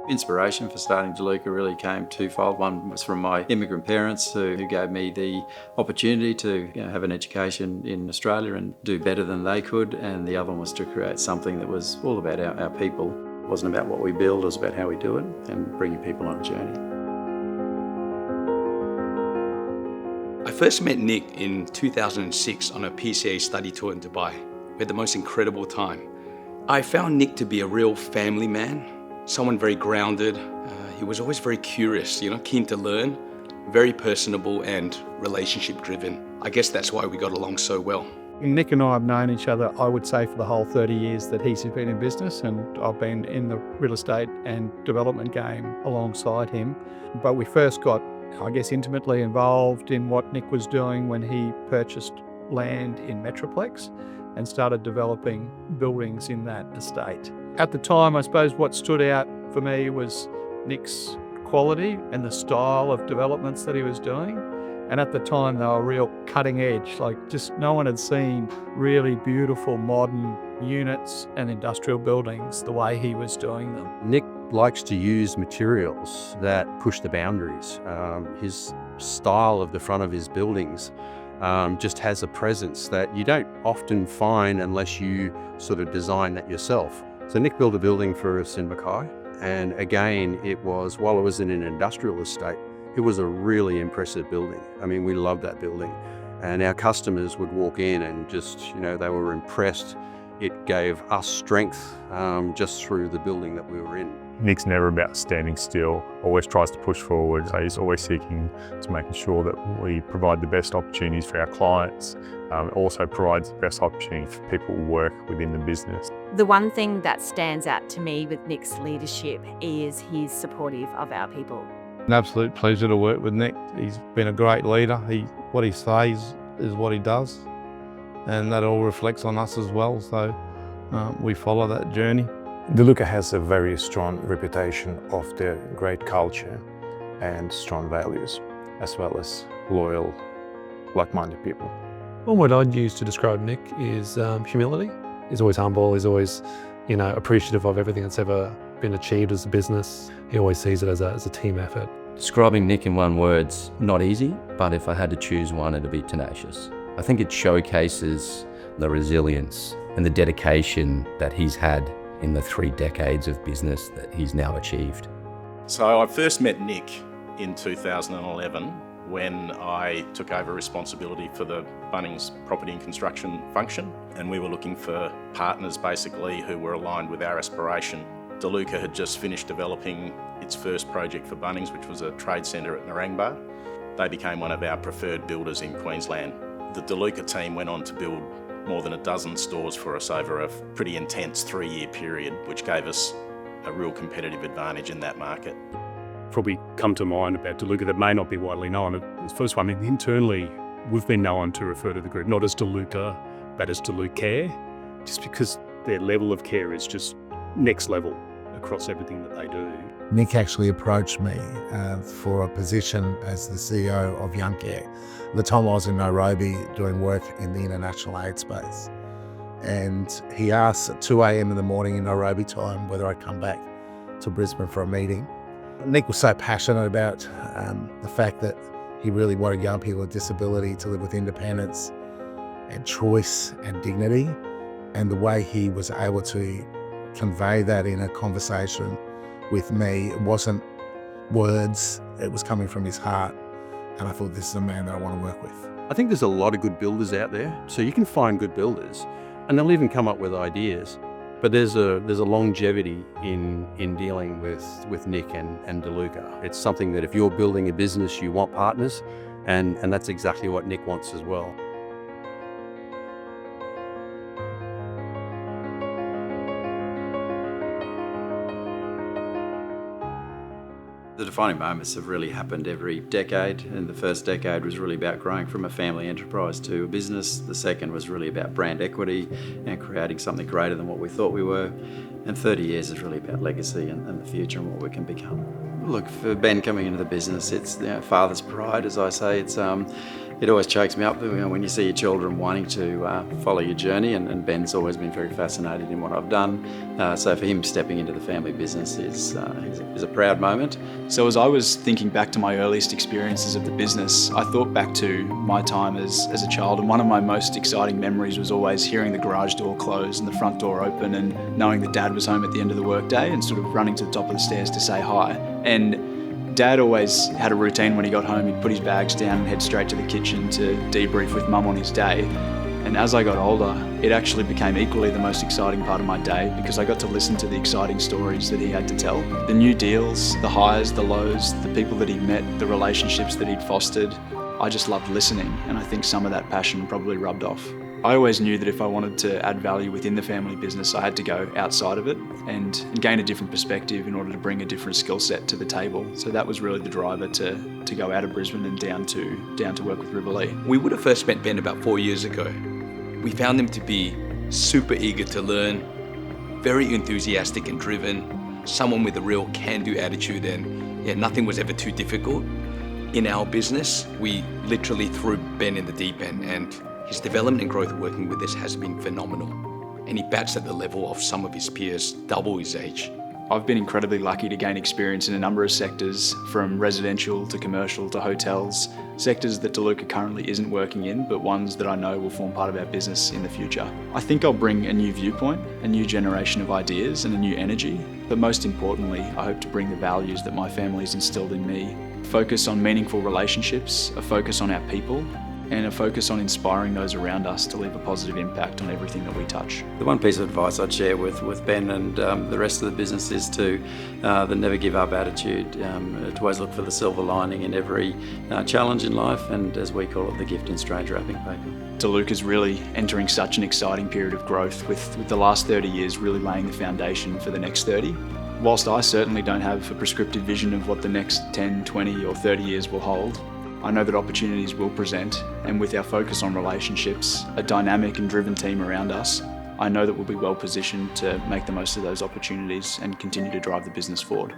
Inspiration for starting Deluca really came twofold. One was from my immigrant parents who gave me the opportunity to have an education in Australia and do better than they could, and the other one was to create something that was all about our people. It wasn't about what we build, it was about how we do it and bringing people on a journey. I first met Nick in 2006 on a PCA study tour in Dubai. We had the most incredible time. I found Nick to be a real family man, someone very grounded. He was always very curious, keen to learn, very personable and relationship driven. I guess that's why we got along so well. Nick and I have known each other, I would say, for the whole 30 years that he's been in business, and I've been in the real estate and development game alongside him. But we first got, intimately involved in what Nick was doing when he purchased land in Metroplex and started developing buildings in that estate. At the time, I suppose what stood out for me was Nick's quality and the style of developments that he was doing. And at the time, they were real cutting edge, just no one had seen really beautiful modern units and industrial buildings the way he was doing them. Nick likes to use materials that push the boundaries. His style of the front of his buildings just has a presence that you don't often find unless you sort of design that yourself. So Nick built a building for us in Mackay, and again, while it was in an industrial estate, it was a really impressive building. I mean, we loved that building, and our customers would walk in and just, they were impressed. It gave us strength just through the building that we were in. Nick's never about standing still, always tries to push forward. So he's always seeking to making sure that we provide the best opportunities for our clients. Also provides the best opportunity for people who work within the business. The one thing that stands out to me with Nick's leadership is he's supportive of our people. An absolute pleasure to work with Nick. He's been a great leader. What he says is what he does, and that all reflects on us as well. So we follow that journey. Deluca has a very strong reputation of their great culture and strong values, as well as loyal, like-minded people. One word I'd use to describe Nick is humility. He's always humble, he's always appreciative of everything that's ever been achieved as a business. He always sees it as a team effort. Describing Nick in one word's not easy, but if I had to choose one, it'd be tenacious. I think it showcases the resilience and the dedication that he's had in the 3 decades of business that he's now achieved. So I first met Nick in 2011 when I took over responsibility for the Bunnings property and construction function, and we were looking for partners basically who were aligned with our aspiration. Deluca had just finished developing its first project for Bunnings, which was a trade centre at Narangba. They became one of our preferred builders in Queensland. The Deluca team went on to build more than a dozen stores for us over a pretty intense 3-year period, which gave us a real competitive advantage in that market. Probably come to mind about Deluca that may not be widely known. The first one, internally, we've been known to refer to the group not as Deluca, but as Delucare, just because their level of care is just next level across everything that they do. Nick actually approached me for a position as the CEO of Young Care. At the time I was in Nairobi doing work in the international aid space. And he asked at 2 a.m. in the morning in Nairobi time whether I'd come back to Brisbane for a meeting. Nick was so passionate about the fact that he really wanted young people with disability to live with independence and choice and dignity. And the way he was able to convey that in a conversation with me, it wasn't words, it was coming from his heart. And I thought, this is a man that I want to work with. I think there's a lot of good builders out there. So you can find good builders and they'll even come up with ideas. But there's a longevity in dealing with Nick and Deluca. It's something that if you're building a business, you want partners, and that's exactly what Nick wants as well. The defining moments have really happened every decade, and the first decade was really about growing from a family enterprise to a business. The second was really about brand equity and creating something greater than what we thought we were. And 30 years is really about legacy and the future and what we can become. Look, for Ben coming into the business, it's father's pride, as I say. It always chokes me up when you see your children wanting to follow your journey, and Ben's always been very fascinated in what I've done. So for him stepping into the family business is a proud moment. So as I was thinking back to my earliest experiences of the business, I thought back to my time as a child, and one of my most exciting memories was always hearing the garage door close and the front door open, and knowing that Dad was home at the end of the workday and sort of running to the top of the stairs to say hi. And Dad always had a routine when he got home. He'd put his bags down and head straight to the kitchen to debrief with Mum on his day. And as I got older, it actually became equally the most exciting part of my day, because I got to listen to the exciting stories that he had to tell. The new deals, the highs, the lows, the people that he'd met, the relationships that he'd fostered. I just loved listening, and I think some of that passion probably rubbed off. I always knew that if I wanted to add value within the family business, I had to go outside of it and gain a different perspective in order to bring a different skill set to the table. So that was really the driver to go out of Brisbane and down to work with Riverlea. We would have first met Ben about 4 years ago. We found him to be super eager to learn, very enthusiastic and driven, someone with a real can-do attitude, and nothing was ever too difficult. In our business, we literally threw Ben in the deep end, and his development and growth working with us has been phenomenal, and he bats at the level of some of his peers double his age. I've been incredibly lucky to gain experience in a number of sectors, from residential to commercial to hotels, sectors that Deluca currently isn't working in, but ones that I know will form part of our business in the future. I think I'll bring a new viewpoint, a new generation of ideas and a new energy, but most importantly, I hope to bring the values that my family's instilled in me. Focus on meaningful relationships, a focus on our people, and a focus on inspiring those around us to leave a positive impact on everything that we touch. The one piece of advice I'd share with Ben and the rest of the business is to the never give up attitude, to always look for the silver lining in every challenge in life, and as we call it, the gift in strange wrapping paper. Deluca's really entering such an exciting period of growth, with the last 30 years really laying the foundation for the next 30. Whilst I certainly don't have a prescriptive vision of what the next 10, 20 or 30 years will hold, I know that opportunities will present, and with our focus on relationships, a dynamic and driven team around us, I know that we'll be well positioned to make the most of those opportunities and continue to drive the business forward.